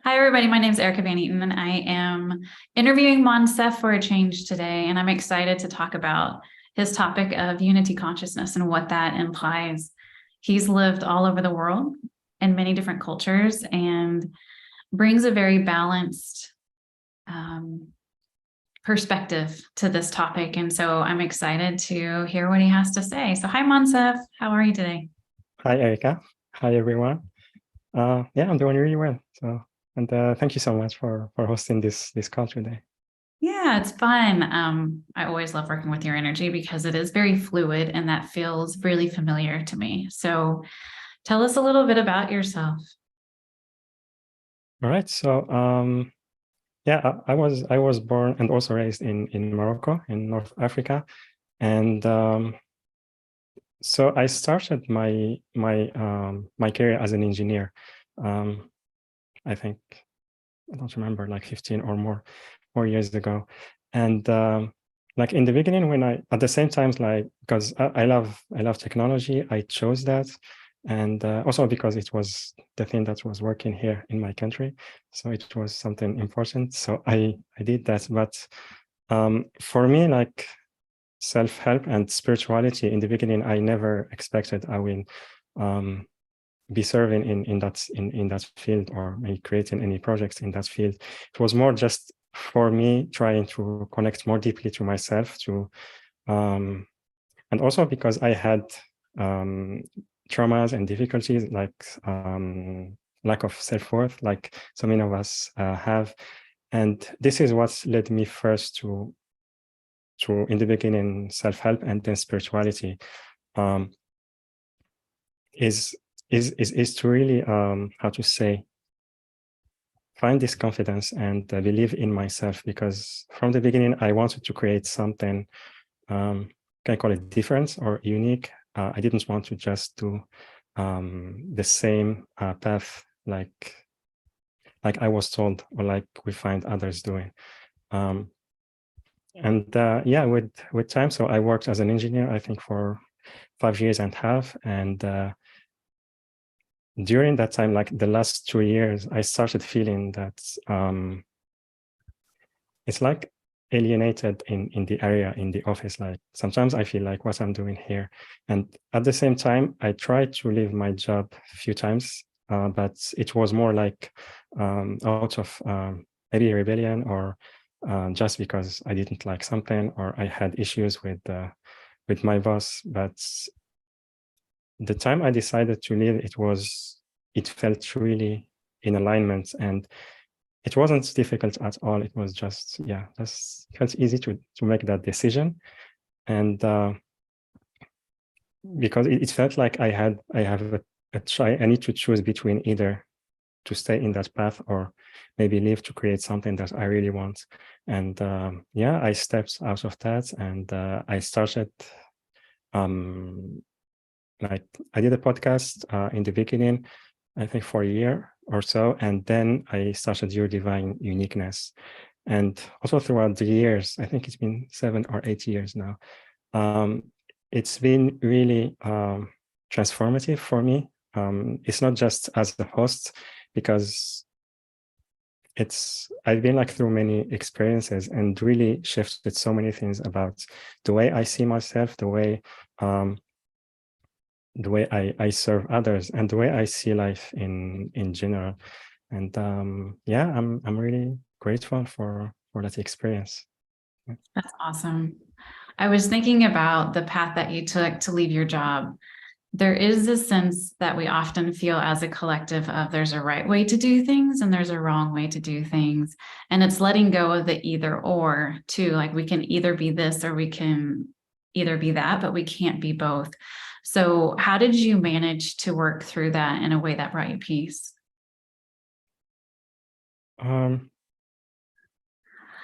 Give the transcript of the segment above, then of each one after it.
Hi, everybody. My name is Erica VanEaton, and I am interviewing Moncef for a change today. And I'm excited to talk about his topic of unity consciousness and what that implies. He's lived all over the world in many different cultures and brings a very balanced perspective to this topic. And so I'm excited to hear what he has to say. So hi, Moncef. How are you today? Hi, Erica. Hi, everyone. Yeah, I'm doing really well. And thank you so much for hosting this call today. Yeah, it's fun. I always love working with your energy because it is very fluid and that feels really familiar to me. So tell us a little bit about yourself. All right. So yeah, I was born and also raised in Morocco, in North Africa. And so I started my career as an engineer. I think, I don't remember, like 15 or more years ago. And like in the beginning, when at the same time, like, because I love technology, I chose that. And also because it was the thing that was working here in my country. So it was something important. So I did that. But for me, like self-help and spirituality in the beginning, I never expected I will be serving in that field or maybe creating any projects in that field. It was more just for me trying to connect more deeply to myself, and also because I had traumas and difficulties like lack of self-worth, like so many of us have. And this is what led me first to in the beginning self-help and then spirituality. Is to really how to say, find this confidence and believe in myself, because from the beginning I wanted to create something, can I call it different or unique? I didn't want to just do the same path like I was told or like we find others doing. And yeah, with time, so I worked as an engineer, I think for 5.5 years, and during that time, like the last 2 years, I started feeling that it's like alienated in the area, in the office. Like sometimes I feel like what I'm doing here. And at the same time, I tried to leave my job a few times, but it was more like out of maybe rebellion or just because I didn't like something or I had issues with my boss. But the time I decided to leave, it felt really in alignment, and it wasn't difficult at all. It was just, yeah, just felt easy to make that decision. And because it felt like I have a try, I need to choose between either to stay in that path or maybe leave to create something that I really want. And yeah, I stepped out of that, and I started like I did a podcast in the beginning, I think for a year or so, and then I started Your Divine Uniqueness. And also throughout the years, I think it's been 7 or 8 years now, it's been really transformative for me. It's not just as a host, because I've been like through many experiences and really shifted so many things about the way I see myself, the way I serve others, and the way I see life in general. And yeah, I'm really grateful for that experience. That's awesome. I was thinking about the path that you took to leave your job. There is this sense that we often feel as a collective of there's a right way to do things and there's a wrong way to do things. And it's letting go of the either or too. Like we can either be this or we can either be that, but we can't be both. So how did you manage to work through that in a way that brought you peace?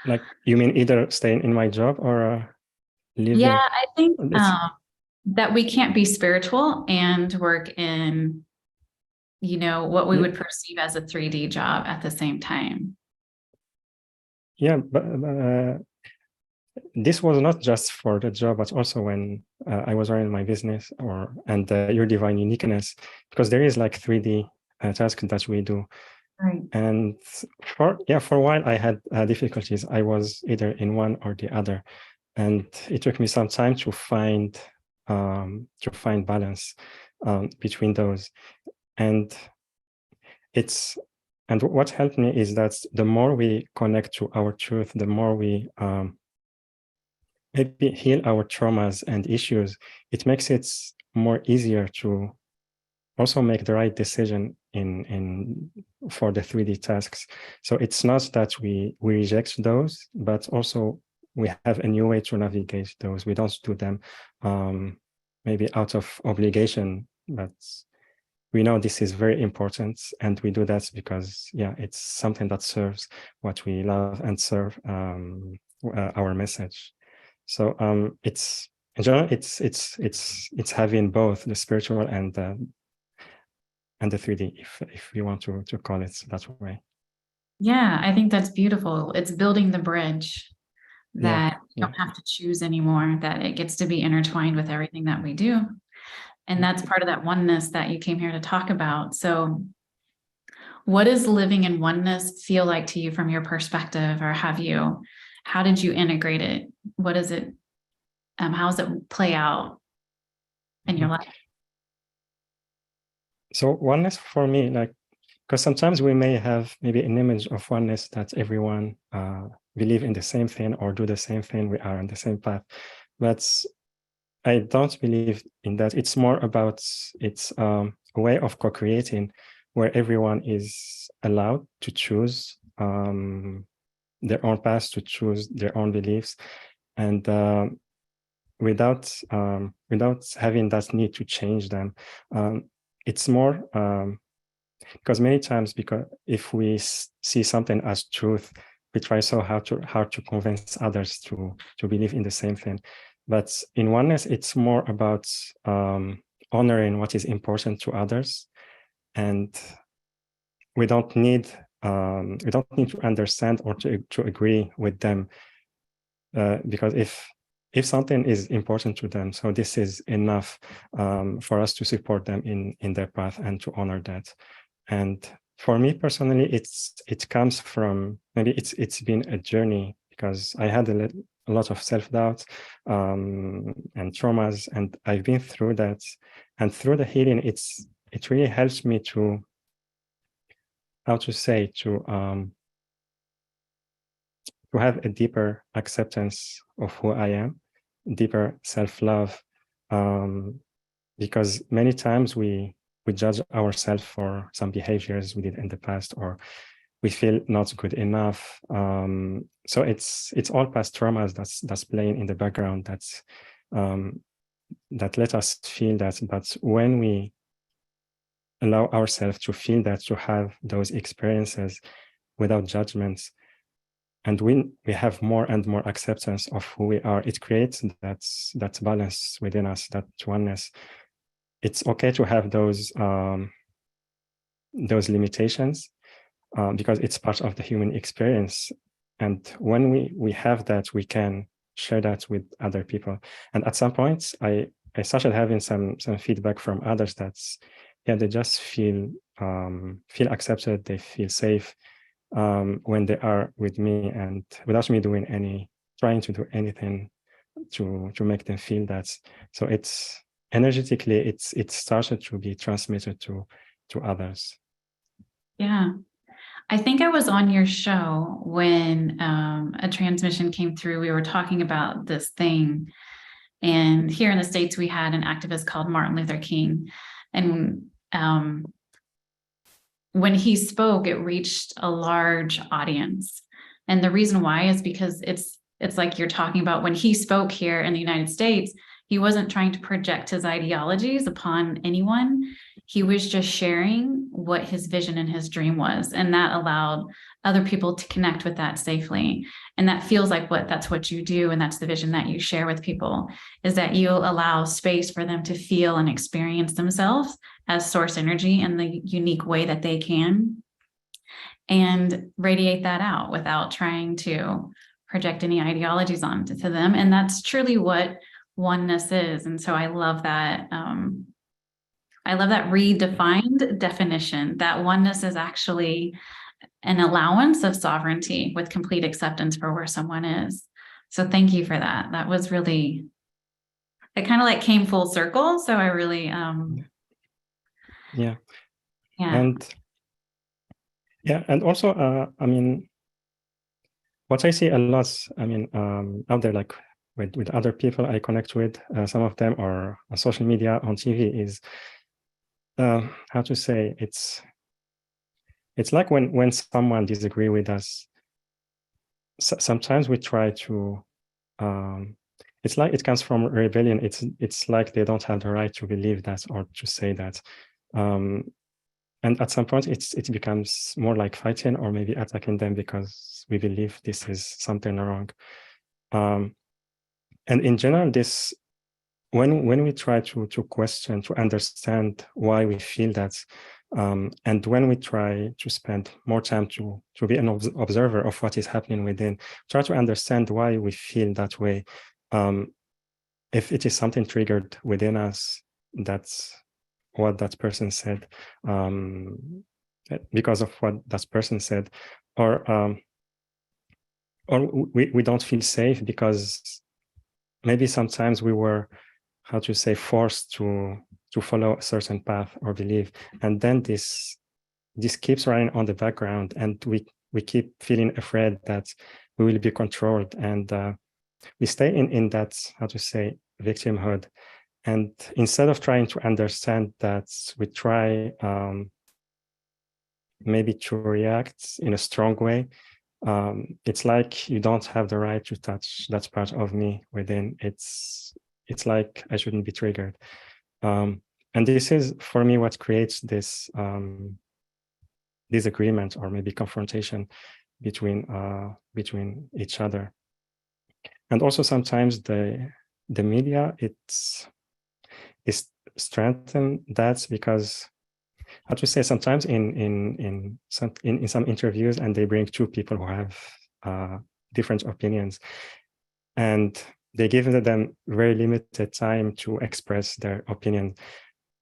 Like, you mean either staying in my job or living? Yeah, I think that we can't be spiritual and work in, what we would perceive as a 3D job at the same time. Yeah, but this was not just for the job, but also when I was running my business and Your Divine Uniqueness, because there is like 3D task that we do. Right. And for a while I had difficulties. I was either in one or the other, and it took me some time to find balance between those. And what helped me is that the more we connect to our truth, the more we maybe heal our traumas and issues, it makes it more easier to also make the right decision in for the 3D tasks. So it's not that we reject those, but also we have a new way to navigate those. We don't do them maybe out of obligation, but we know this is very important, and we do that because it's something that serves what we love and serve our message. So it's in general, it's having both the spiritual and the 3D, if you want to call it that way. Yeah, I think that's beautiful. It's building the bridge that you don't have to choose anymore, that it gets to be intertwined with everything that we do. And that's part of that oneness that you came here to talk about. So what does living in oneness feel like to you from your perspective, or how did you integrate it? What is it? How does it play out in your life? So oneness for me, because sometimes we may have maybe an image of oneness that everyone believe in the same thing or do the same thing, we are on the same path. But I don't believe in that. It's more about a way of co-creating where everyone is allowed to choose their own path, to choose their own beliefs, and without having that need to change them. It's more because many times, because if we see something as truth, we try so hard to convince others to believe in the same thing. But in oneness, it's more about honoring what is important to others, and we don't need to understand or to agree with them, because if something is important to them, so this is enough for us to support them in their path and to honor that. And for me personally, it comes from, maybe it's been a journey, because I had a lot of self-doubt and traumas, and I've been through that. And through the healing, it really helps me to, to have a deeper acceptance of who I am, deeper self-love, because many times we judge ourselves for some behaviors we did in the past, or we feel not good enough. So it's all past traumas that's playing in the background, that let us feel that. But when we allow ourselves to feel that, to have those experiences without judgments, and we have more and more acceptance of who we are, it creates that balance within us, that oneness. It's okay to have those limitations, because it's part of the human experience. And when we have that, we can share that with other people. And at some points, I started having some feedback from others that's, they just feel accepted, they feel safe when they are with me, and without me trying to do anything to make them feel that. So it's energetically, it started to be transmitted to others. Yeah. I think I was on your show when a transmission came through. We were talking about this thing. And here in the States, we had an activist called Martin Luther King. And when he spoke, it reached a large audience. And the reason why is because it's like you're talking about, when he spoke here in the United States, he wasn't trying to project his ideologies upon anyone. He was just sharing what his vision and his dream was. And that allowed other people to connect with that safely. And that feels like that's what you do. And that's the vision that you share with people, is that you allow space for them to feel and experience themselves as source energy in the unique way that they can, and radiate that out without trying to project any ideologies onto them. And that's truly what oneness is. And so I love that I love that redefined definition, that oneness is actually an allowance of sovereignty with complete acceptance for where someone is. So thank you for that. That was really, it kind of like came full circle. So I really, yeah. yeah. And also, I mean, what I see a lot, I mean, out there, like with other people I connect with, some of them, or on social media, on TV, is how to say, it's like when someone disagree with us, sometimes we try to, it's like it comes from rebellion. It's like they don't have the right to believe that or to say that. And at some point, it becomes more like fighting or maybe attacking them because we believe this is something wrong. And in general, this, when we try to question, to understand why we feel that, and when we try to spend more time to be an observer of what is happening within, try to understand why we feel that way. If it is something triggered within us, that's what that person said, because of what that person said, or we don't feel safe because maybe sometimes we were, how to say, forced to follow a certain path or belief, and then this keeps running on the background, and we keep feeling afraid that we will be controlled, and we stay in that, how to say, victimhood. And instead of trying to understand that, we try maybe to react in a strong way. It's like you don't have the right to touch that part of me within. It's like I shouldn't be triggered. And this is, for me, what creates this disagreement or maybe confrontation between each other. And also sometimes the media, it's strengthen that, because, how to say, sometimes in some interviews, and they bring two people who have different opinions, and they give them very limited time to express their opinion.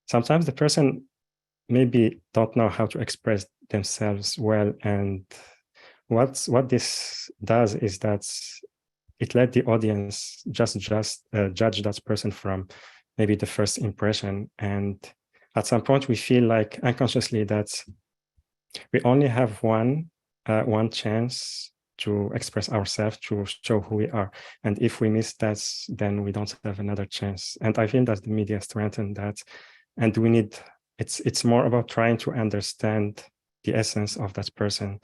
Sometimes the person maybe don't know how to express themselves well, and what this does is that it let the audience just judge that person from maybe the first impression. And at some point we feel like unconsciously that we only have one chance to express ourselves, to show who we are. And if we miss that, then we don't have another chance. And I feel that the media strengthen that. And we need, it's more about trying to understand the essence of that person.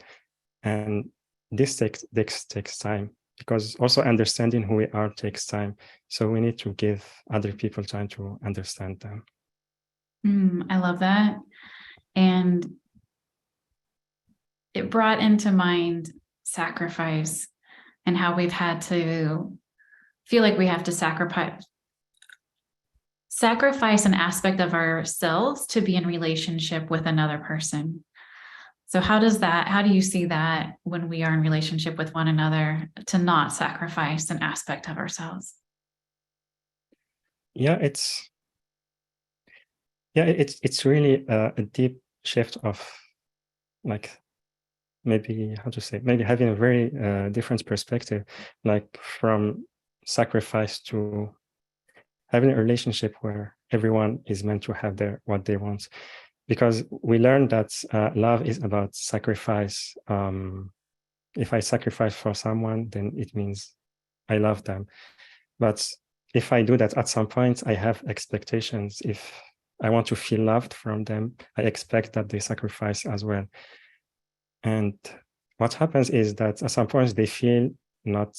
And this takes time, because also understanding who we are takes time. So we need to give other people time to understand them. I love that. And it brought into mind sacrifice and how we've had to feel like we have to sacrifice an aspect of ourselves to be in relationship with another person. So how do you see that when we are in relationship with one another, to not sacrifice an aspect of ourselves? Yeah, it's really a deep shift of, like, maybe, how to say, maybe having a very different perspective, like from sacrifice to having a relationship where everyone is meant to have what they want. Because we learned that love is about sacrifice. If I sacrifice for someone, then it means I love them. But if I do that, at some point, I have expectations. If I want to feel loved from them, I expect that they sacrifice as well. And what happens is that at some point they feel not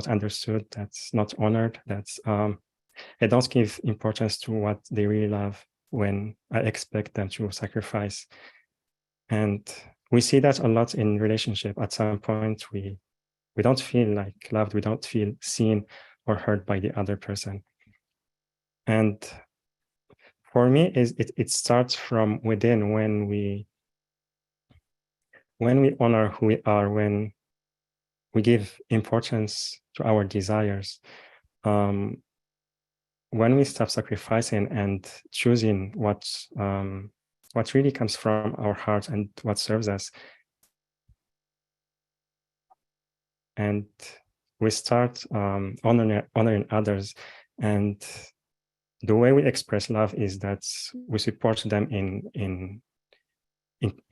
understood, that's not honored, that's I don't give importance to what they really love when I expect them to sacrifice. And we see that a lot in relationship. At some point, we don't feel like loved, we don't feel seen or heard by the other person. And for me, it starts from within, when we honor who we are, when we give importance to our desires, when we stop sacrificing and choosing what really comes from our heart and what serves us, and we start honoring others, and the way we express love is that we support them in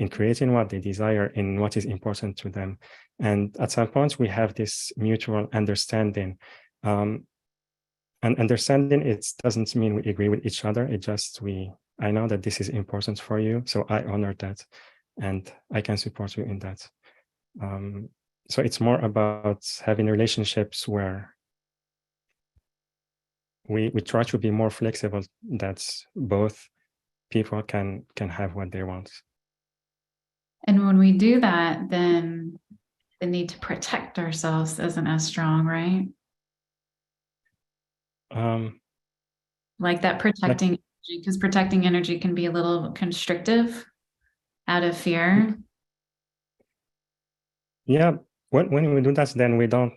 creating what they desire, in what is important to them. And at some point, we have this mutual understanding. And understanding, it doesn't mean we agree with each other. It just, I know that this is important for you, so I honor that, and I can support you in that. So it's more about having relationships where we try to be more flexible, that both people can have what they want. And when we do that, then the need to protect ourselves isn't as strong, right? Like that protecting energy, because protecting energy can be a little constrictive out of fear. Yeah, when we do that, then we don't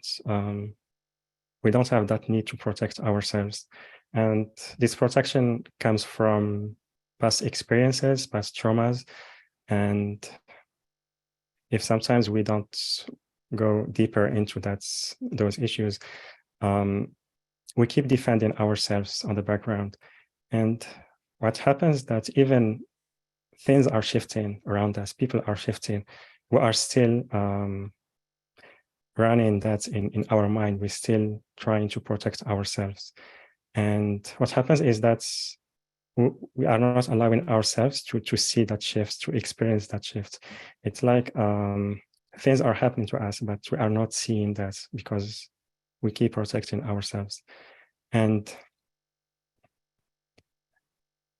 have that need to protect ourselves. And this protection comes from past experiences, past traumas. And if sometimes we don't go deeper into those issues, we keep defending ourselves on the background. And what happens that even things are shifting around us, people are shifting, we are still running that in our mind. We're still trying to protect ourselves. And what happens is that we are not allowing ourselves to see that shift, to experience that shift. It's like things are happening to us, but we are not seeing that because we keep protecting ourselves. And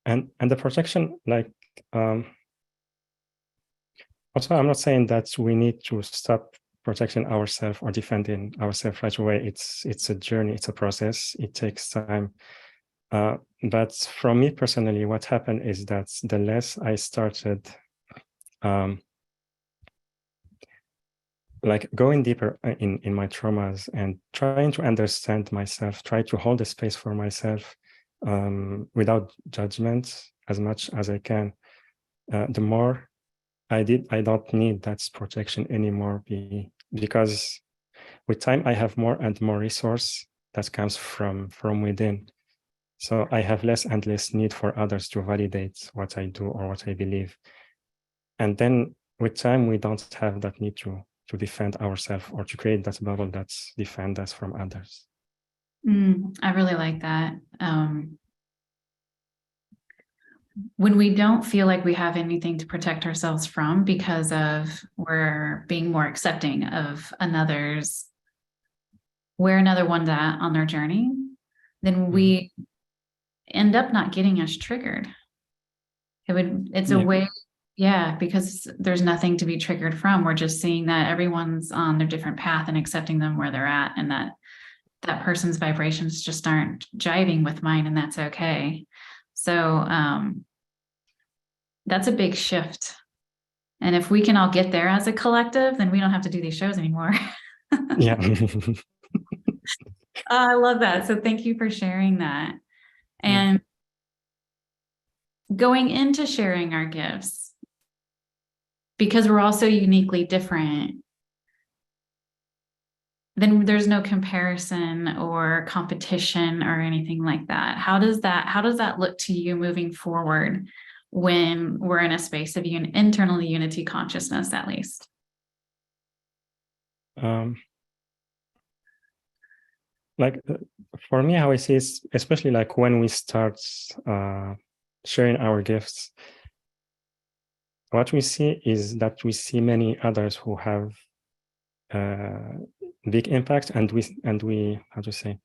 the protection, like, also, I'm not saying that we need to stop protecting ourselves or defending ourselves right away. It's a journey, it's a process, it takes time. But from me personally, what happened is that the less I started like going deeper in my traumas and trying to understand myself, try to hold a space for myself without judgment as much as I can, the more I don't need that protection anymore, because with time I have more and more resource that comes from within. So I have less and less need for others to validate what I do or what I believe. And then with time, we don't have that need to defend ourselves or to create that bubble that defends us from others. I really like that. When we don't feel like we have anything to protect ourselves from because of we're being more accepting of another's, where another one's at on their journey, then we end up not getting as triggered. It's a way, because there's nothing to be triggered from. We're just seeing that everyone's on their different path and accepting them where they're at, and that person's vibrations just aren't jiving with mine, and that's okay. So that's a big shift. And if we can all get there as a collective, then we don't have to do these shows anymore. Yeah. I love that. So thank you for sharing that. And going into sharing our gifts, because we're all so uniquely different, then there's no comparison or competition or anything like that. How does that look to you moving forward when we're in a space of internal unity consciousness, at least? Like for me, how I see it, especially like when we start sharing our gifts, what we see is that we see many others who have big impact, and we how to say,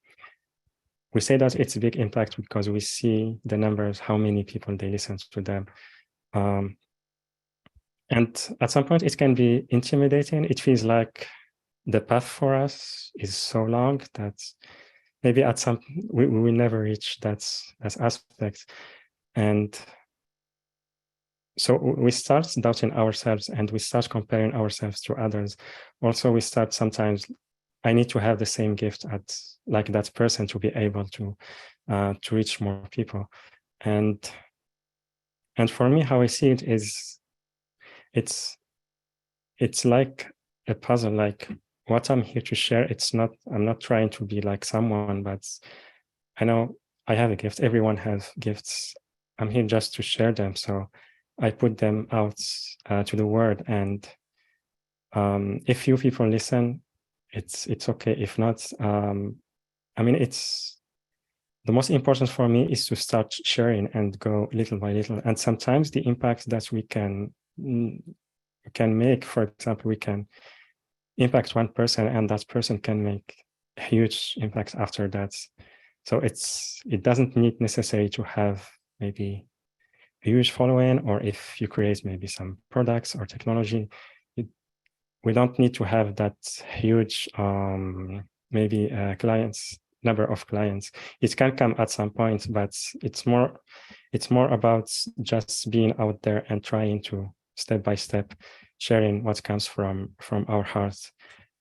we say that it's a big impact because we see the numbers, how many people they listen to them. And at some point it can be intimidating. It feels like the path for us is so long that maybe at some we will never reach that aspect. And so we start doubting ourselves, and we start comparing ourselves to others. Also, we start sometimes I need to have the same gift as like that person to be able to reach more people. And for me, how I see it is, it's like a puzzle. Like what I'm here to share, I'm not trying to be like someone, but I know I have a gift. Everyone has gifts. I'm here just to share them. So I put them out to the world. And if few people listen, it's okay. If not, I mean, it's the most important for me is to start sharing and go little by little. And sometimes the impact that we can make, for example, we can impact one person and that person can make a huge impact after that. So it doesn't need necessarily to have maybe a huge following, or if you create maybe some products or technology, we don't need to have that huge maybe number of clients. It can come at some point, but it's more about just being out there and trying to step by step sharing what comes from our hearts.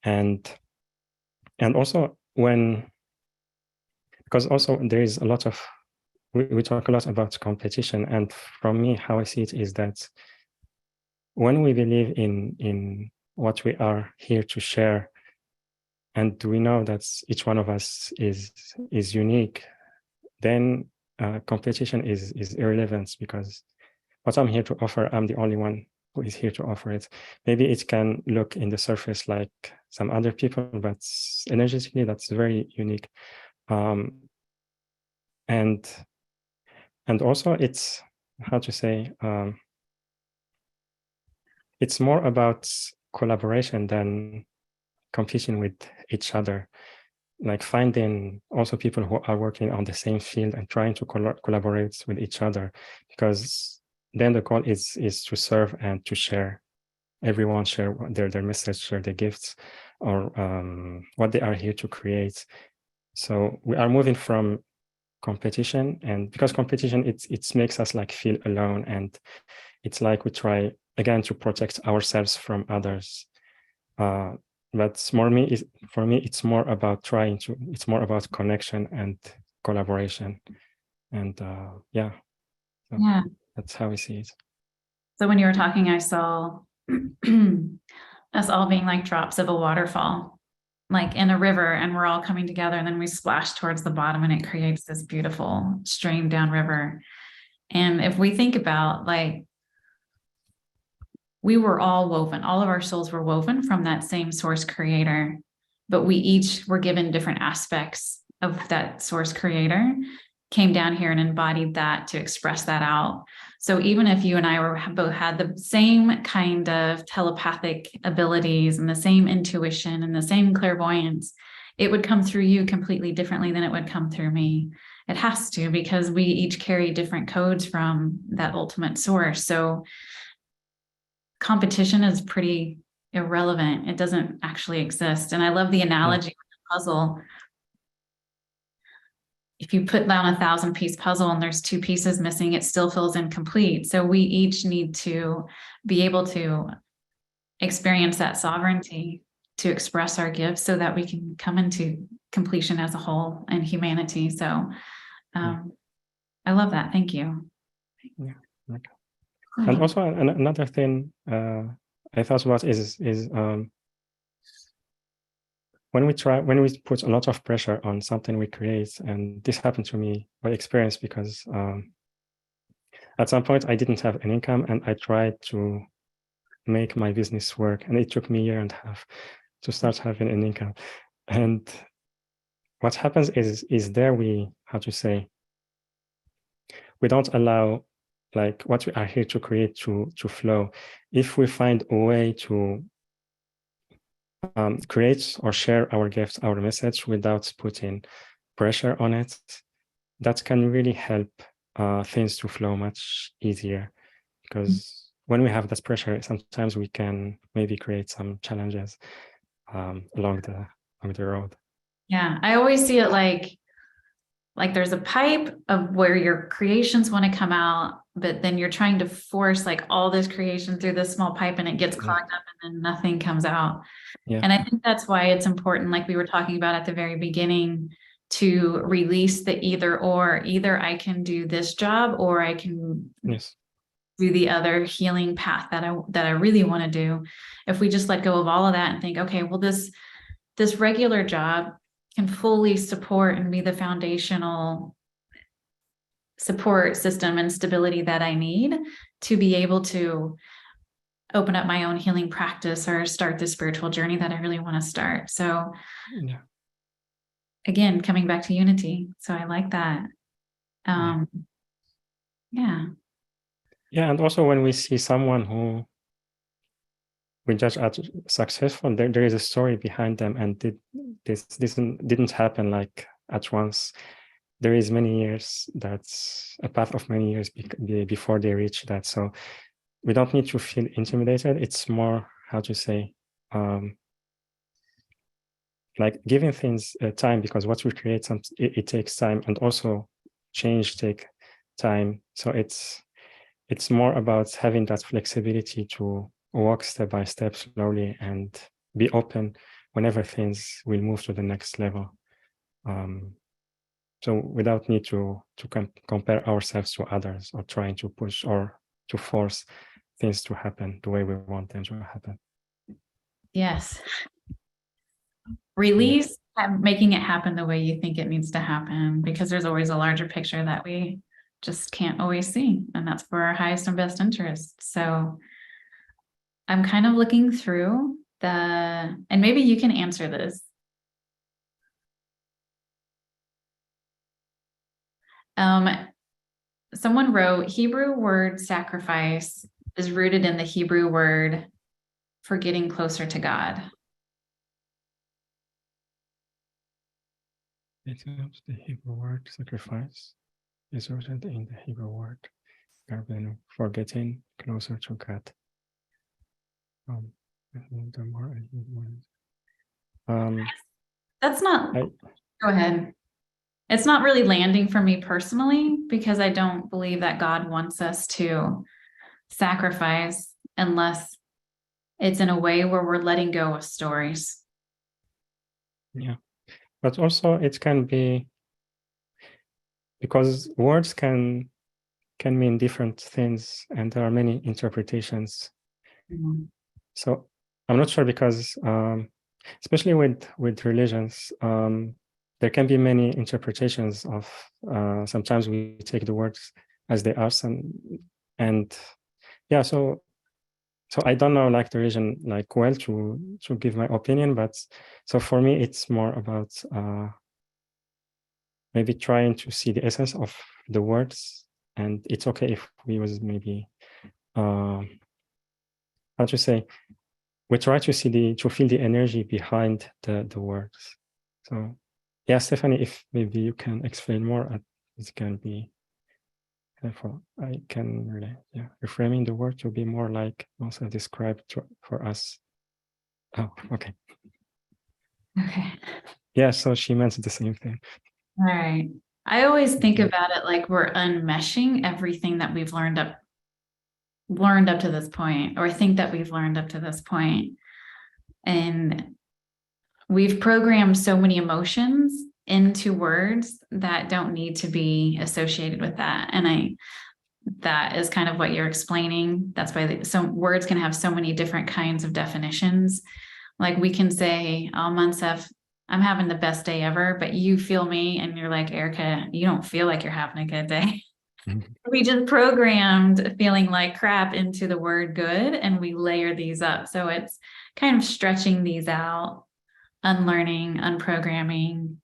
And also because also there is a lot of, we talk a lot about competition, and from me, how I see it is that when we believe in what we are here to share, and we know that each one of us is unique, then competition is irrelevant, because what I'm here to offer, I'm the only one who is here to offer it. Maybe it can look in the surface like some other people, but energetically that's very unique. And also it's, how to say, it's more about collaboration than competing with each other. Like finding also people who are working on the same field and trying to collaborate with each other, because then the goal is to serve and to share. Everyone share their message, share their gifts, or what they are here to create. So we are moving from competition, and because competition, it makes us like feel alone, and it's like we try again to protect ourselves from others. But for me, it's more about it's more about connection and collaboration. And yeah, so Yeah. that's how we see it. So when you were talking, I saw us all being like drops of a waterfall, like in a river, and we're all coming together, and then we splash towards the bottom and it creates this beautiful stream down river. And if we think about, like, we were all woven, all of our souls were woven from that same source creator, but we each were given different aspects of that source creator, came down here and embodied that to express that out. So even if you and I both had the same kind of telepathic abilities and the same intuition and the same clairvoyance, it would come through you completely differently than it would come through me. It has to, because we each carry different codes from that ultimate source. So competition is pretty irrelevant. It doesn't actually exist. And I love the analogy of the puzzle. If you put down 1,000-piece puzzle and there's 2 pieces missing, it still feels incomplete. So we each need to be able to experience that sovereignty to express our gifts so that we can come into completion as a whole and humanity. So I love that. Thank you. Yeah. Okay. And also another thing I thought about is when we put a lot of pressure on something we create, and this happened to me by experience, because at some point I didn't have an income, and I tried to make my business work, and it took me a year and a half to start having an income. And what happens is there we, how to say, we don't allow like what we are here to create to flow. If we find a way to create or share our gifts, our message, without putting pressure on it, that can really help things to flow much easier. Because when we have that pressure, sometimes we can maybe create some challenges along the road. Yeah, I always see it like there's a pipe of where your creations want to come out, but then you're trying to force like all this creation through this small pipe and it gets clogged up and then nothing comes out. Yeah. And I think that's why it's important, like we were talking about at the very beginning, to release the either I can do this job or I can Yes. do the other healing path that I really want to do. If we just let go of all of that and think, okay, well, this regular job can fully support and be the foundational support system and stability that I need to be able to open up my own healing practice or start the spiritual journey that I really want to start. So Yeah. again, coming back to unity. So I like that. Yeah. Yeah. And also when we see someone who we judge as successful, there is a story behind them, and this didn't happen like at once. There is many years, that's a path of many years before they reach that. So we don't need to feel intimidated. It's more, how to say, like giving things time, because what we create, it takes time, and also change take time. So it's more about having that flexibility to walk step by step slowly and be open whenever things will move to the next level. So without need to compare ourselves to others or trying to push or to force things to happen the way we want them to happen. Yes. Release, making it happen the way you think it needs to happen, because there's always a larger picture that we just can't always see. And that's for our highest and best interest. So I'm kind of looking through and maybe you can answer this. Someone wrote, Hebrew word sacrifice is rooted in the Hebrew word for getting closer to God. The Hebrew word sacrifice is rooted in the Hebrew word for getting closer to God. That's not, go ahead. It's not really landing for me personally, because I don't believe that God wants us to sacrifice unless it's in a way where we're letting go of stories. Yeah, but also it can be, because words can mean different things, and there are many interpretations. Mm-hmm. So I'm not sure, because especially with religions, there can be many interpretations of. Sometimes we take the words as they are, and yeah. So I don't know like the religion like well to give my opinion, but so for me it's more about maybe trying to see the essence of the words, and it's okay if we was maybe how to say, we try to see to feel the energy behind the words. So yeah, Stephanie, if maybe you can explain more, it can be helpful. I can really, reframing the word to be more like also described for us. Oh, okay. Okay. Yeah, so she meant the same thing. All right. I always think about it like we're unmeshing everything that we've learned up to this point, or think that we've learned up to this point. And we've programmed so many emotions into words that don't need to be associated with that. And that is kind of what you're explaining. That's why some words can have so many different kinds of definitions. Like we can say, oh, Moncef, I'm having the best day ever, but you feel me and you're like, Erica, you don't feel like you're having a good day. We just programmed feeling like crap into the word good, and we layer these up. So it's kind of stretching these out, unlearning, unprogramming,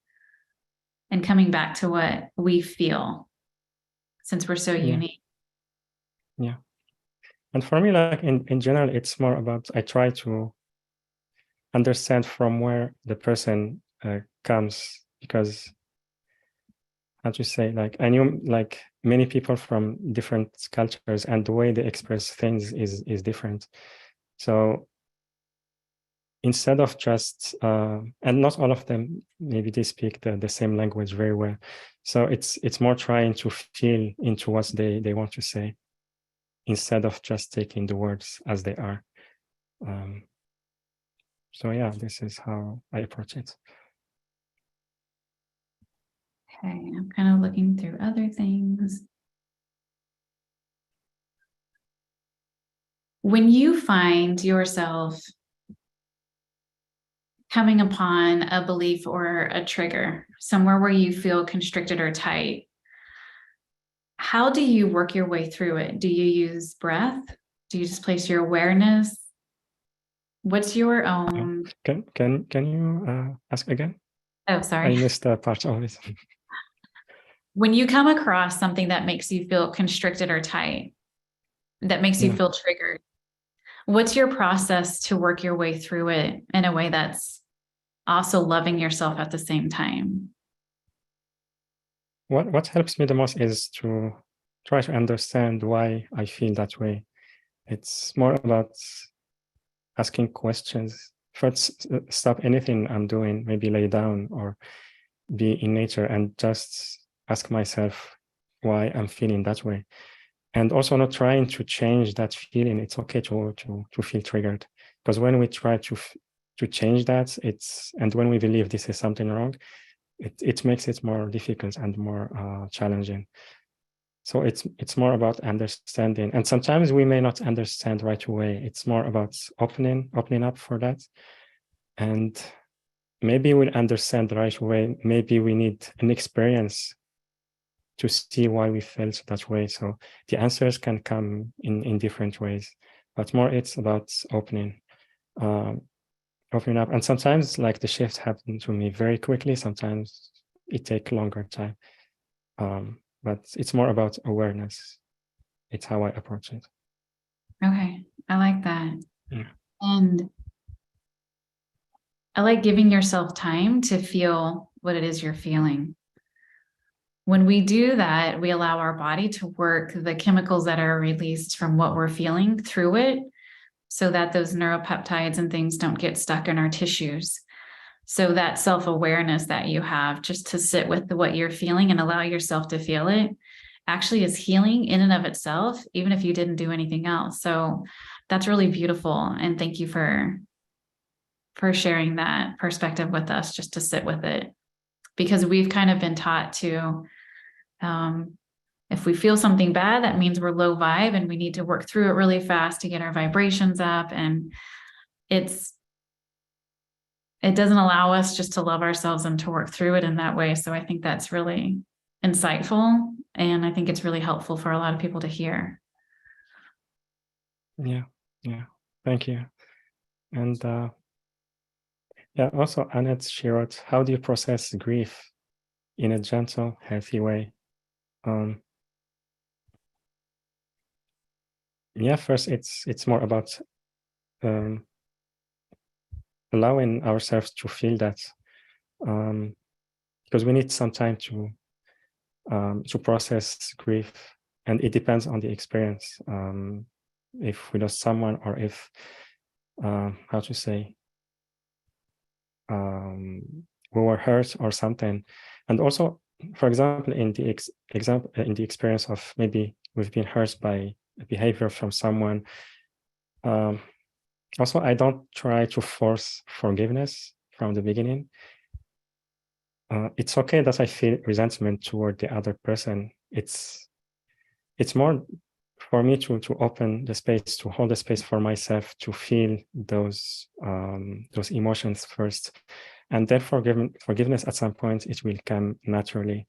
and coming back to what we feel, since we're so unique. Yeah. And for me, like in general, it's more about, I try to understand from where the person comes, because how to say, like I knew like many people from different cultures, and the way they express things is different. So instead of just and not all of them, maybe they speak the same language very well. So it's more trying to feel into what they want to say. instead of just taking the words as they are. So yeah, this is how I approach it. Okay, I'm kind of looking through other things. When you find yourself coming upon a belief or a trigger, somewhere where you feel constricted or tight, how do you work your way through it? Do you use breath? Do you just place your awareness? What's your own? Can you ask again? Oh, sorry. I missed a part of it. When you come across something that makes you feel constricted or tight, that makes you feel triggered, what's your process to work your way through it in a way that's also loving yourself at the same time? What helps me the most is to try to understand why I feel that way. It's more about asking questions. First, stop anything I'm doing, maybe lay down or be in nature and just ask myself why I'm feeling that way. And also not trying to change that feeling. It's okay to feel triggered, because when we try to change that, and when we believe this is something wrong, it makes it more difficult and more challenging. So it's more about understanding, and sometimes we may not understand right away. It's more about opening up for that, and maybe we'll understand right away. Maybe we need an experience to see why we felt that way. So the answers can come in different ways, but more it's about opening up. And sometimes like the shifts happen to me very quickly. Sometimes it takes longer time. But it's more about awareness. It's how I approach it. Okay, I like that. Yeah. And I like giving yourself time to feel what it is you're feeling. When we do that, we allow our body to work the chemicals that are released from what we're feeling through it, so that those neuropeptides and things don't get stuck in our tissues. So that self-awareness that you have, just to sit with what you're feeling and allow yourself to feel it, actually is healing in and of itself, even if you didn't do anything else. So that's really beautiful. And thank you for sharing that perspective with us, just to sit with it. Because we've kind of been taught to, if we feel something bad, that means we're low vibe and we need to work through it really fast to get our vibrations up. And it doesn't allow us just to love ourselves and to work through it in that way. So I think that's really insightful. And I think it's really helpful for a lot of people to hear. Yeah. Thank you. And yeah, also Annette, she wrote, how do you process grief in a gentle, healthy way? Yeah, first it's more about allowing ourselves to feel that, because we need some time to process grief, and it depends on the experience. If we lost someone, or if how to say, we were hurt or something. And also, for example, in the experience of maybe we've been hurt by a behavior from someone. Also, I don't try to force forgiveness from the beginning. It's okay that I feel resentment toward the other person. It's more for me to open the space, to hold the space for myself, to feel those emotions first, and then forgiveness at some point it will come naturally.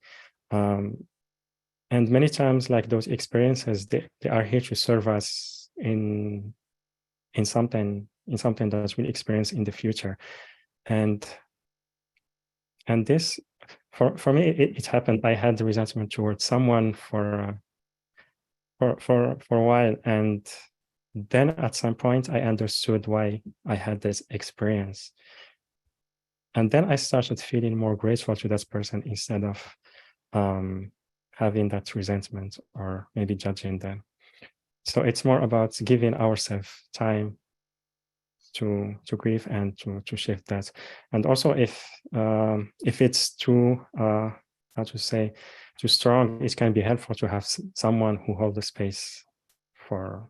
And many times, like those experiences, they are here to serve us in something that we'll experience in the future. And this, for me, it happened. I had the resentment towards someone for a while, and then at some point I understood why I had this experience, and then I started feeling more grateful to that person instead of having that resentment or maybe judging them. So it's more about giving ourselves time to grieve and to shift that. And also, if it's too how to say, too strong, it can be helpful to have someone who holds the space for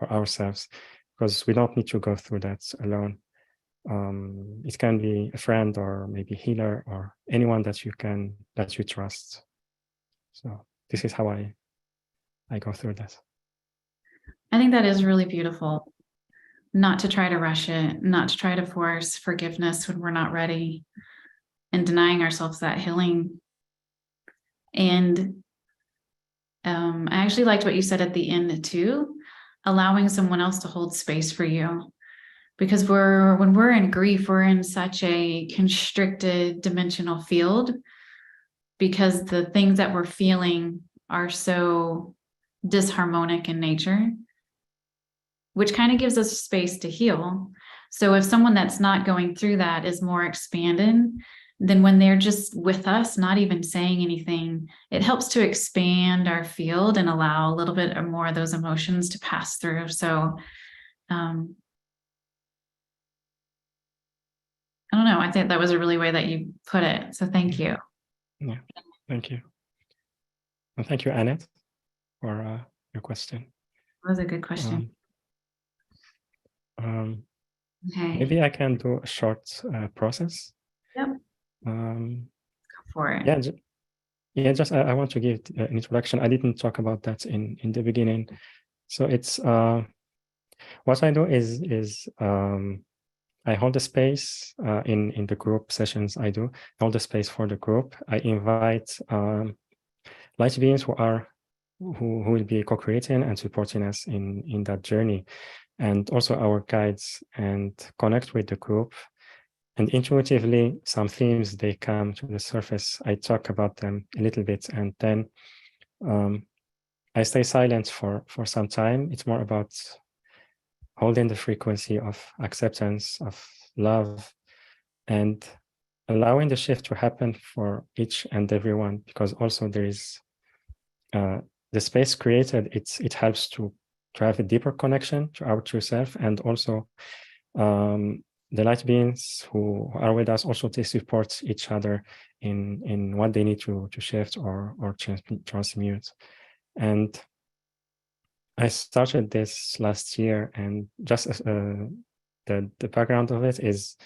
ourselves, because we don't need to go through that alone. It can be a friend or maybe healer or anyone that you trust. So this is how I go through that. I think that is really beautiful. Not to try to rush it, not to try to force forgiveness when we're not ready, and denying ourselves that healing. And I actually liked what you said at the end too, allowing someone else to hold space for you. Because when we're in grief, we're in such a constricted dimensional field, because the things that we're feeling are so disharmonic in nature, which kind of gives us space to heal. So if someone that's not going through that is more expanded, then when they're just with us, not even saying anything, it helps to expand our field and allow a little bit or more of those emotions to pass through. So I don't know. I think that was a really way that you put it. So thank you. Yeah, thank you. And thank you, Annette, for your question. That was a good question. Okay. Maybe I can do a short process. Yep. Go for it. Yeah, just I want to give an introduction. I didn't talk about that in the beginning. So it's what I do is I hold the space in the group sessions. I hold the space for the group. I invite light beings who will be co-creating and supporting us in that journey, and also our guides, and connect with the group. And intuitively, some themes, they come to the surface. I talk about them a little bit, and then I stay silent for some time. It's more about holding the frequency of acceptance, of love, and allowing the shift to happen for each and everyone, because also there is the space created, it helps to have a deeper connection to our true self, and also the light beings who are with us, also they support each other in what they need to shift or transmute. And I started this last year, and just the background of it is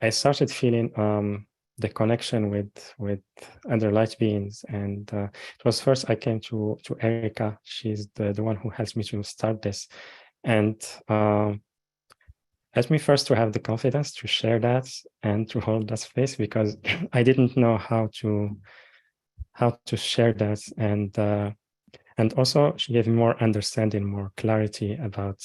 I started feeling the connection with other light beings, and it was first I came to Erica. She's the one who helped me to start this, and helped me first to have the confidence to share that and to hold that space, because I didn't know how to share that, and also she gave me more understanding, more clarity about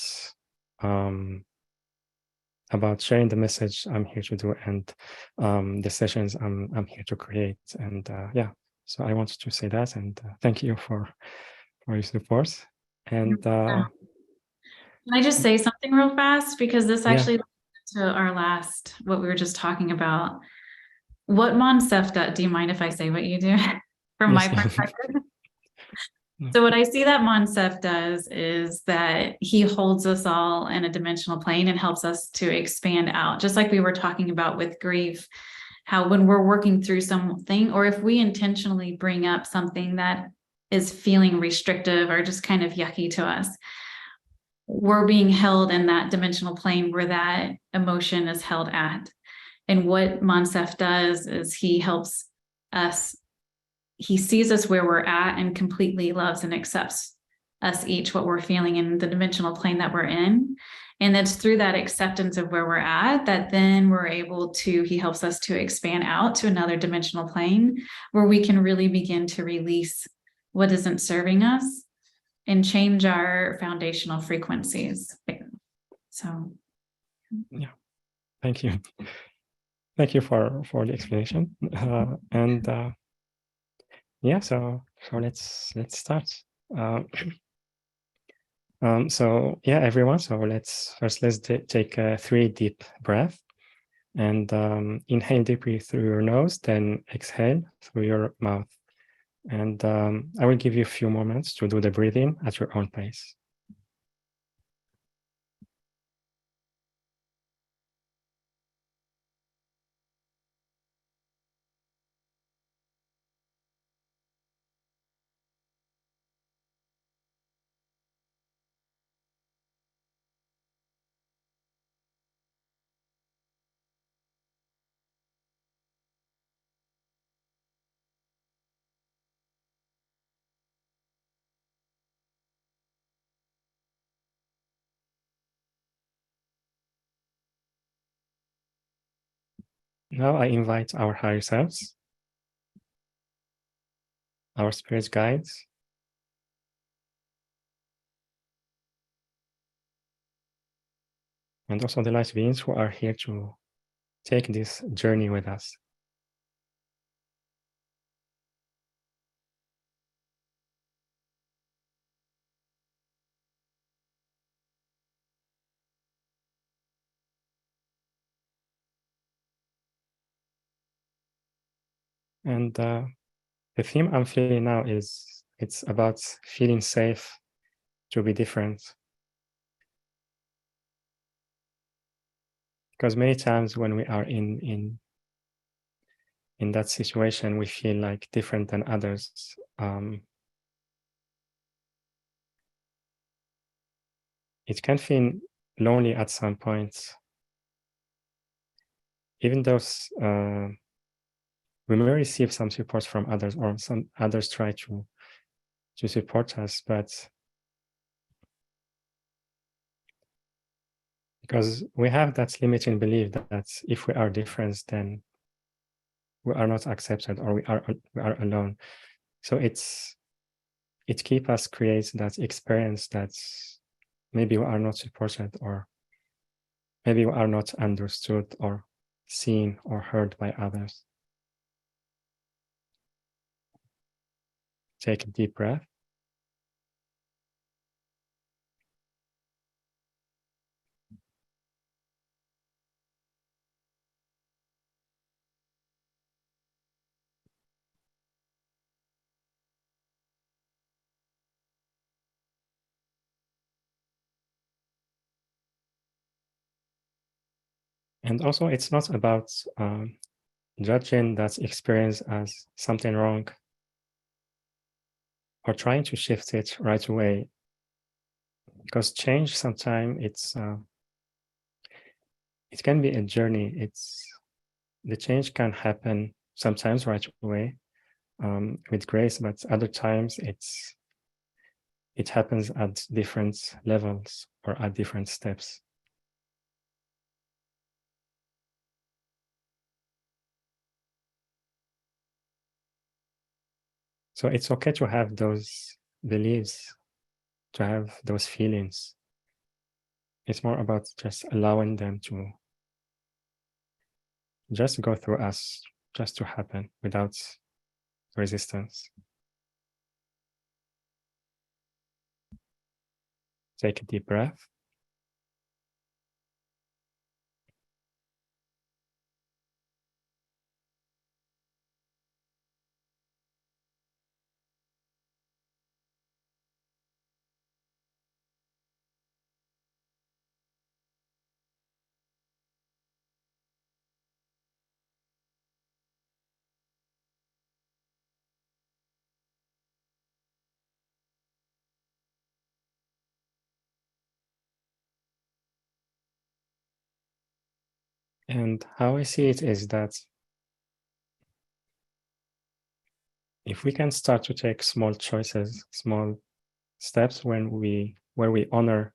sharing the message I'm here to do, and the sessions I'm here to create. And yeah, so I wanted to say that, and thank you for your support. And can I just say something real fast? Because this actually leads to our last, what we were just talking about. What Moncef does, do you mind if I say what you do from my perspective? So what I see that Moncef does is that he holds us all in a dimensional plane and helps us to expand out, just like we were talking about with grief, how when we're working through something, or if we intentionally bring up something that is feeling restrictive or just kind of yucky to us, we're being held in that dimensional plane where that emotion is held at. And what Moncef does is he helps us, he sees us where we're at and completely loves and accepts us each, what we're feeling in the dimensional plane that we're in. And it's through that acceptance of where we're at that then we're able to, he helps us to expand out to another dimensional plane where we can really begin to release what isn't serving us and change our foundational frequencies. So yeah, thank you. Thank you for the explanation. And yeah, so let's start. So yeah, everyone. So let's take 3 deep breaths, and inhale deeply through your nose, then exhale through your mouth. And I will give you a few moments to do the breathing at your own pace. Now I invite our higher selves, our spirit guides, and also the light beings who are here to take this journey with us. And the theme I'm feeling now is it's about feeling safe to be different. Because many times when we are in that situation, we feel like different than others. It can feel lonely at some point, even though we may receive some support from others, or some others try to support us, but because we have that limiting belief that if we are different, then we are not accepted, or we are alone. So it keeps us create that experience that maybe we are not supported, or maybe we are not understood or seen or heard by others. Take a deep breath. And also, it's not about judging that experience as something wrong, or trying to shift it right away, because change sometimes it can be a journey. The change can happen sometimes right away with grace, but other times it happens at different levels or at different steps. So it's okay to have those beliefs, to have those feelings. It's more about just allowing them to just go through us, just to happen without resistance. Take a deep breath. And how I see it is that if we can start to take small choices, small steps where we honor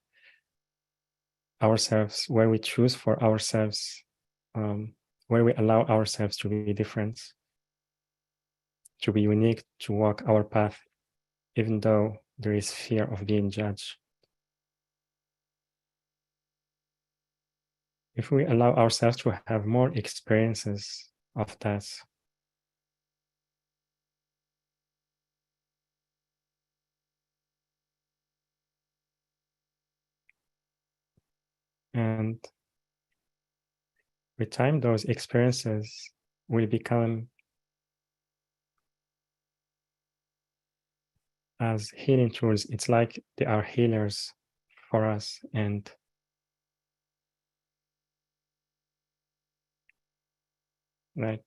ourselves, where we choose for ourselves, where we allow ourselves to be different, to be unique, to walk our path, even though there is fear of being judged. If we allow ourselves to have more experiences of that, and with time, those experiences will become as healing tools. It's like they are healers for us, and like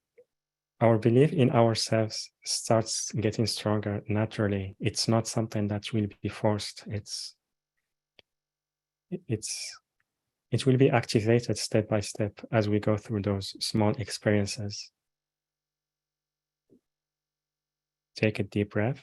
our belief in ourselves starts getting stronger naturally. It's not something that will be forced. It will be activated step by step as we go through those small experiences. Take a deep breath.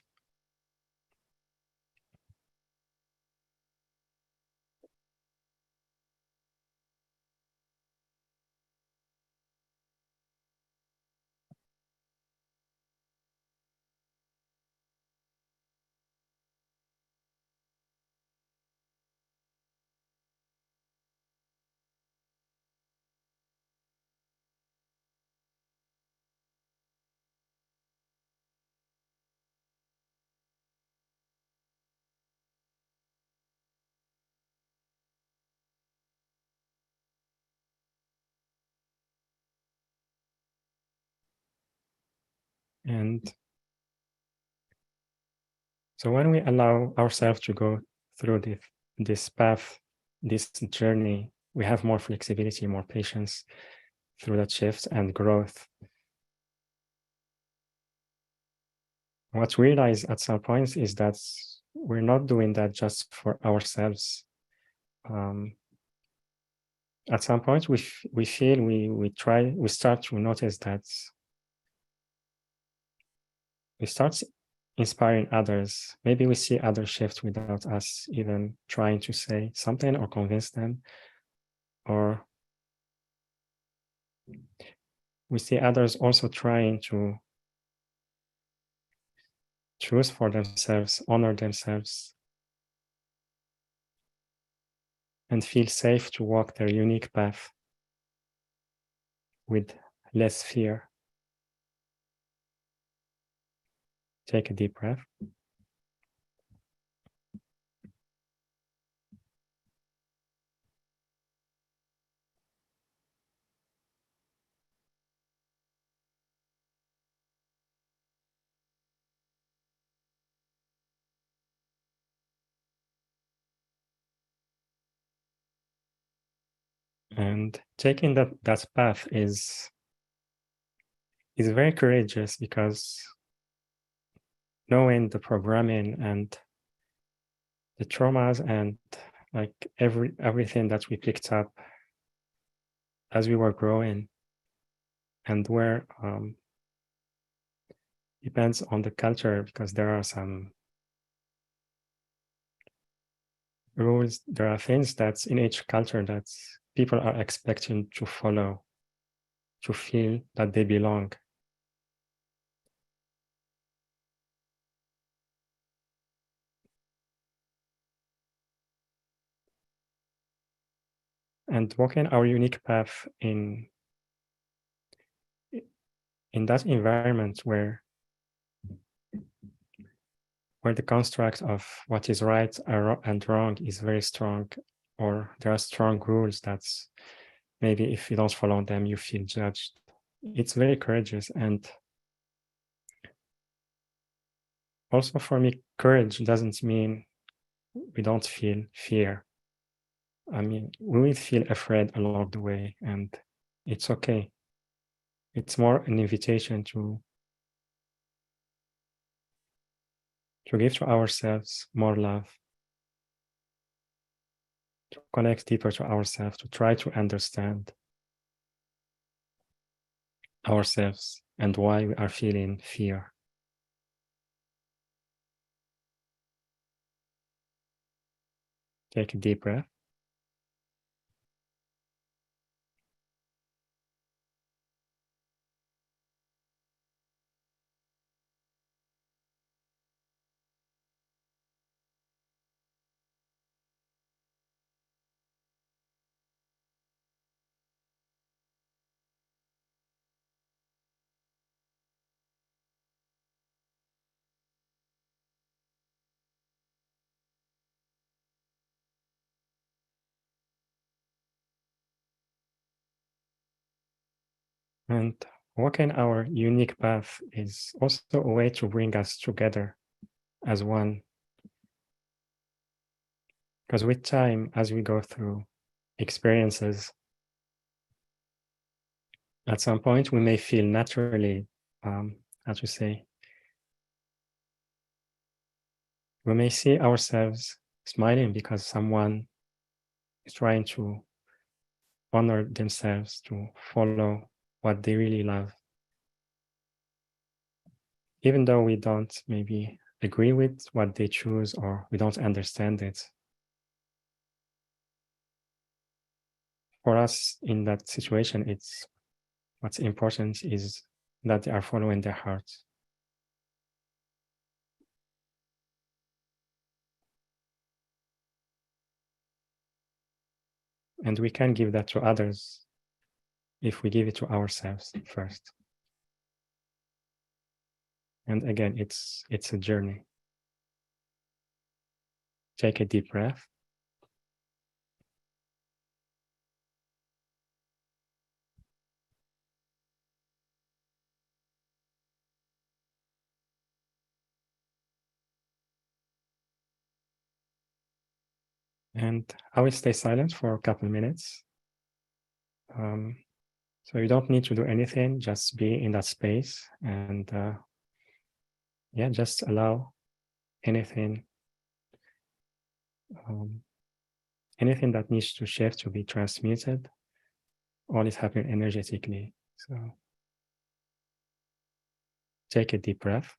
And so when we allow ourselves to go through this path, this journey, we have more flexibility, more patience through that shift and growth. What we realize at some points is that we're not doing that just for ourselves. At some point, we feel we start to notice that we start inspiring others. Maybe we see others shift without us even trying to say something or convince them, or we see others also trying to choose for themselves, honor themselves, and feel safe to walk their unique path with less fear. Take a deep breath. And taking that path is very courageous, because knowing the programming and the traumas and like everything that we picked up as we were growing, and where depends on the culture, because there are some rules, there are things that's in each culture that people are expecting to follow to feel that they belong. And walking our unique path in that environment where the construct of what is right and wrong is very strong, or there are strong rules that maybe if you don't follow them, you feel judged. It's very courageous. And also for me, courage doesn't mean we don't feel fear. I mean, we will feel afraid along the way, and it's okay. It's more an invitation to give to ourselves more love, to connect deeper to ourselves, to try to understand ourselves and why we are feeling fear. Take a deep breath. And walking our unique path is also a way to bring us together as one. Because with time, as we go through experiences, at some point we may feel naturally, how to say, we may see ourselves smiling because someone is trying to honor themselves, to follow what they really love. Even though we don't maybe agree with what they choose, or we don't understand it. For us in that situation, it's what's important is that they are following their hearts. And we can give that to others if we give it to ourselves first. And again, it's a journey. Take a deep breath. And I will stay silent for a couple minutes. So you don't need to do anything, just be in that space and yeah, just allow anything, anything that needs to shift to be transmuted. All is happening energetically. So take a deep breath.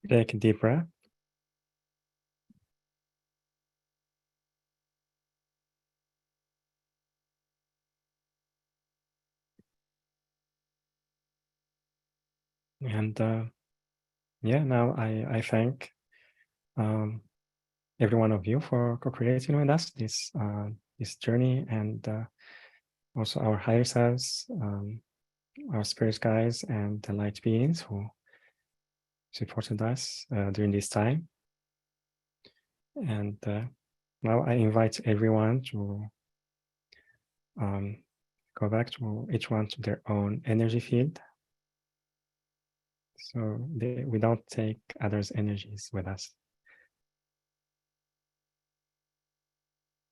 Take a deep breath. And yeah, now I thank every one of you for co-creating with us this journey, and also our higher selves, our spirit guides, and the light beings who supported us during this time. And now I invite everyone to go back to each one to their own energy field. So we don't take others' energies with us.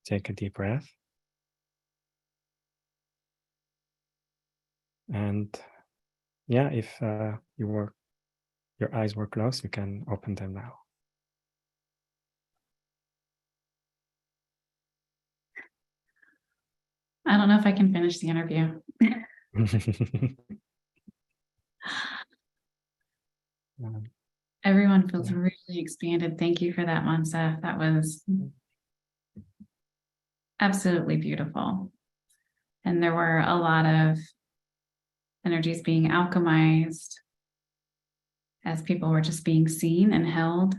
Take a deep breath. And yeah, if your eyes were closed, you can open them now. I don't know if I can finish the interview. Everyone feels really expanded. Thank you for that, Moncef. That was absolutely beautiful. And there were a lot of energies being alchemized as people were just being seen and held.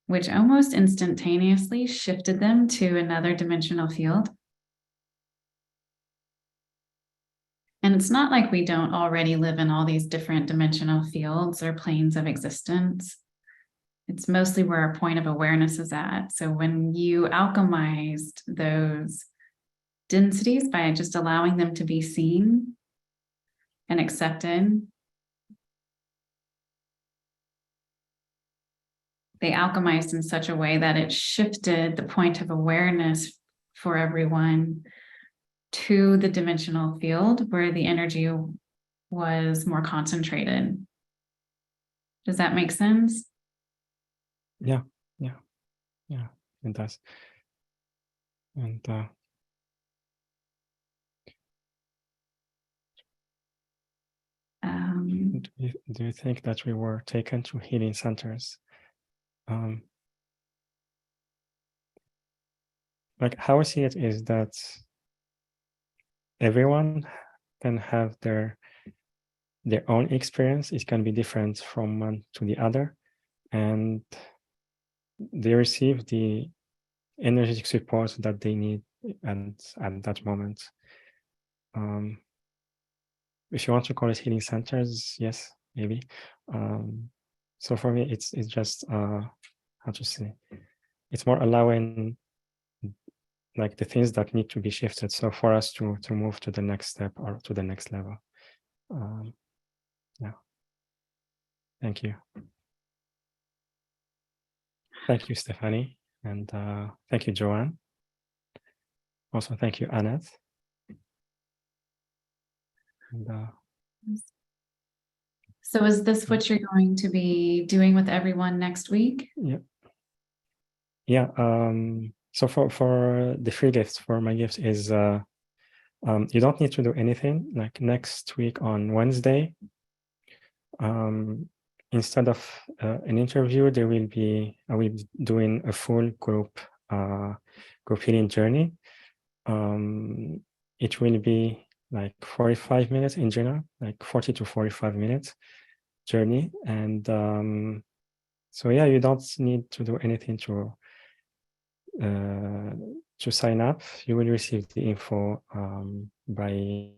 Which almost instantaneously shifted them to another dimensional field. And it's not like we don't already live in all these different dimensional fields or planes of existence. It's mostly where our point of awareness is at. So when you alchemized those densities by just allowing them to be seen and accepted, they alchemized in such a way that it shifted the point of awareness for everyone to the dimensional field where the energy was more concentrated. Does that make sense? Yeah, it does. And do you think that we were taken to healing centers? Like how I see it is that everyone can have their own experience. It can be different from one to the other, and they receive the energetic support that they need at that moment. If you want to call it healing centers, yes, maybe. So for me, it's just how to say, it's more allowing like the things that need to be shifted. So for us to move to the next step or to the next level. Yeah. Thank you. Thank you, Stephanie. And thank you, Joanne. Also, thank you, Annette. And, so is this what you're going to be doing with everyone next week? Yeah. So for the free gifts, for my gift is you don't need to do anything. Like next week on Wednesday, instead of an interview, I will be doing a full group healing journey. It will be like 45 minutes in general, like 40 to 45 minutes journey. And so yeah, you don't need to do anything to sign up. You will receive the info by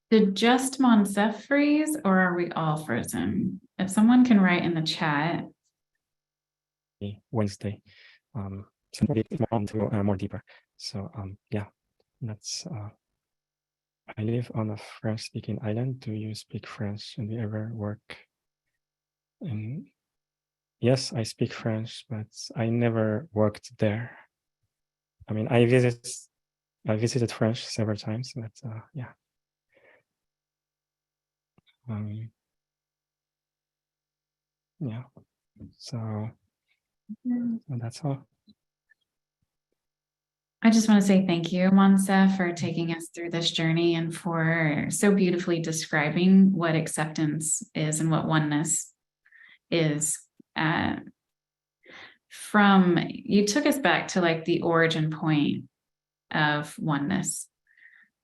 Did just Moncef freeze, or are we all frozen? If someone can write in the chat. Wednesday, so more deeper. So yeah, that's I live on a French-speaking island. Do you speak French? And do you ever work? And yes, I speak French, but I never worked there. I mean, I visited France several times, but yeah. Yeah. So that's all. I just want to say thank you, Moncef, for taking us through this journey and for so beautifully describing what acceptance is and what oneness is. You took us back to like the origin point of oneness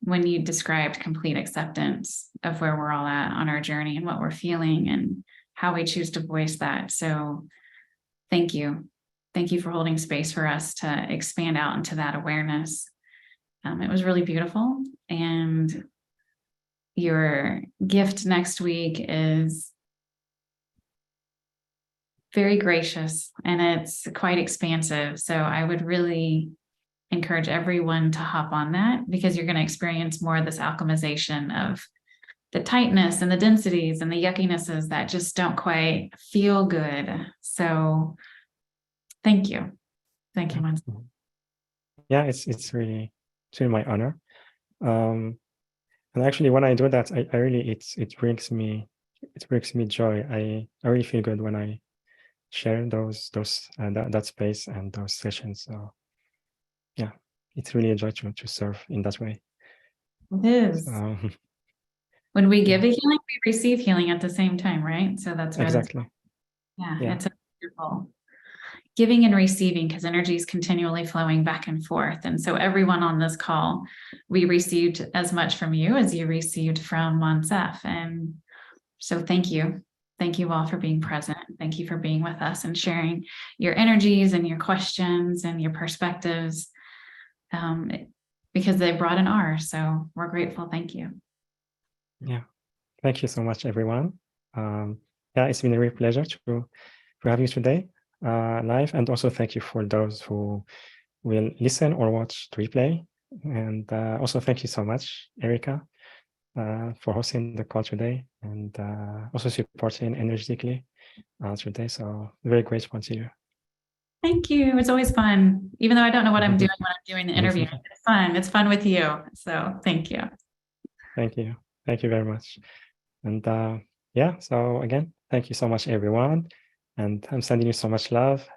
when you described complete acceptance of where we're all at on our journey and what we're feeling and how we choose to voice that. So thank you. Thank you for holding space for us to expand out into that awareness. It was really beautiful. And your gift next week is very gracious and it's quite expansive. So I would really encourage everyone to hop on that, because you're going to experience more of this alchemization of the tightness and the densities and the yuckinesses that just don't quite feel good. So thank you. Thank you, Moncef. Yeah, it's really my honor. And actually, when I do that, I really it brings me joy. I really feel good when I share that space and those sessions. So yeah, it's really a joy to serve in that way. It is. When we give a healing, we receive healing at the same time, right? So that's exactly. Yeah, it's beautiful. Giving and receiving, because energy is continually flowing back and forth. And so everyone on this call, we received as much from you as you received from Moncef. And so thank you. Thank you all for being present. Thank you for being with us and sharing your energies and your questions and your perspectives, because they brought in ours. So we're grateful. Thank you. Yeah. Thank you so much, everyone. Yeah, it's been a real pleasure to have you today live. And also thank you for those who will listen or watch the replay. And also thank you so much, Erica, for hosting the call today and also supporting energetically today. So very grateful to you. Thank you. It's always fun. Even though I don't know what I'm doing when I'm doing the interview, it's fun. It's fun with you. So thank you. Thank you. Thank you very much. And yeah, so again, thank you so much, everyone. And I'm sending you so much love.